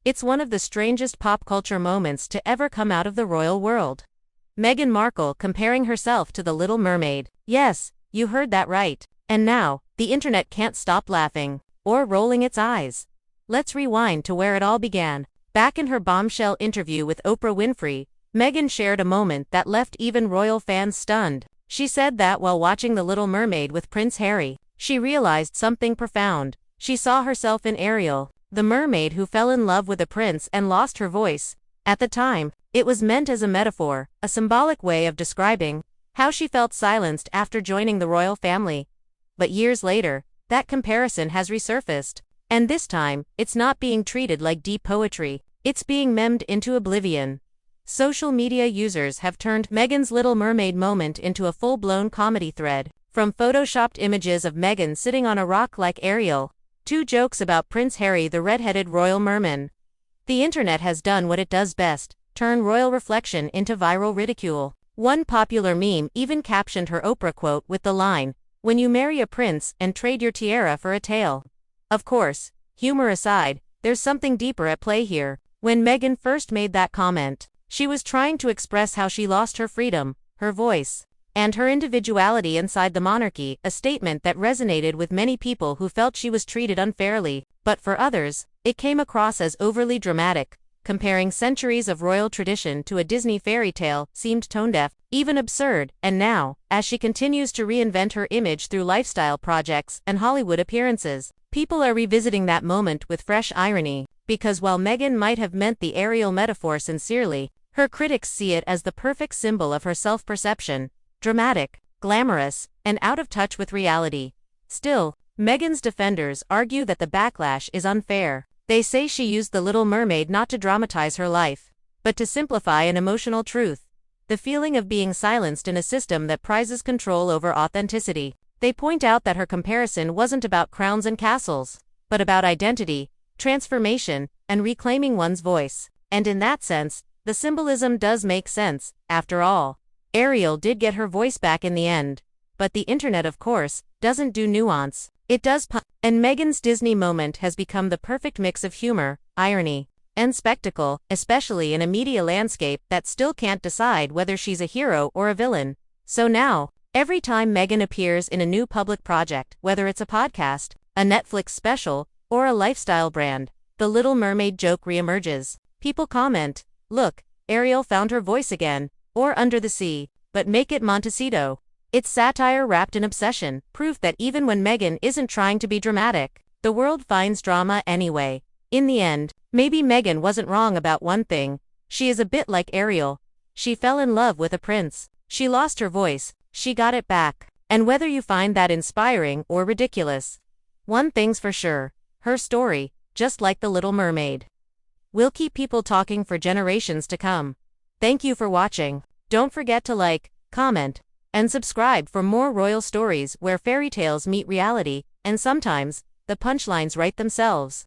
It's one of the strangest pop culture moments to ever come out of the royal world. Meghan Markle comparing herself to the Little Mermaid. Yes, you heard that right. And now, the internet can't stop laughing, or rolling its eyes. Let's rewind to where it all began. Back in her bombshell interview with Oprah Winfrey, Meghan shared a moment that left even royal fans stunned. She said that while watching The Little Mermaid with Prince Harry, she realized something profound. She saw herself in Ariel, the mermaid who fell in love with a prince and lost her voice. At the time, it was meant as a metaphor, a symbolic way of describing how she felt silenced after joining the royal family. But years later, that comparison has resurfaced. And this time, it's not being treated like deep poetry, it's being memed into oblivion. Social media users have turned Meghan's Little Mermaid moment into a full-blown comedy thread. From photoshopped images of Meghan sitting on a rock like Ariel, to jokes about Prince Harry the red-headed royal merman. The internet has done what it does best, turn royal reflection into viral ridicule. One popular meme even captioned her Oprah quote with the line, "When you marry a prince and trade your tiara for a tail." Of course, humor aside, there's something deeper at play here. When Meghan first made that comment, she was trying to express how she lost her freedom, her voice, and her individuality inside the monarchy, a statement that resonated with many people who felt she was treated unfairly, but for others, it came across as overly dramatic. Comparing centuries of royal tradition to a Disney fairy tale seemed tone-deaf, even absurd, and now, as she continues to reinvent her image through lifestyle projects and Hollywood appearances, people are revisiting that moment with fresh irony, because while Meghan might have meant the Ariel metaphor sincerely, her critics see it as the perfect symbol of her self-perception, dramatic, glamorous, and out of touch with reality. Still, Meghan's defenders argue that the backlash is unfair. They say she used The Little Mermaid not to dramatize her life, but to simplify an emotional truth, the feeling of being silenced in a system that prizes control over authenticity. They point out that her comparison wasn't about crowns and castles, but about identity, transformation, and reclaiming one's voice. And in that sense, the symbolism does make sense. After all, Ariel did get her voice back in the end. But the internet, of course, doesn't do nuance. It does and Meghan's Disney moment has become the perfect mix of humor, irony, and spectacle, especially in a media landscape that still can't decide whether she's a hero or a villain. So now, every time Meghan appears in a new public project, whether it's a podcast, a Netflix special, or a lifestyle brand, the Little Mermaid joke reemerges. People comment, "Look, Ariel found her voice again," or "Under the Sea, but make it Montecito." It's satire wrapped in obsession, proof that even when Meghan isn't trying to be dramatic, the world finds drama anyway. In the end, maybe Meghan wasn't wrong about one thing. She is a bit like Ariel. She fell in love with a prince. She lost her voice. She got it back. And whether you find that inspiring or ridiculous, one thing's for sure, her story, just like The Little Mermaid, will keep people talking for generations to come. Thank you for watching. Don't forget to like, comment, and subscribe for more royal stories where fairy tales meet reality, and sometimes, the punchlines write themselves.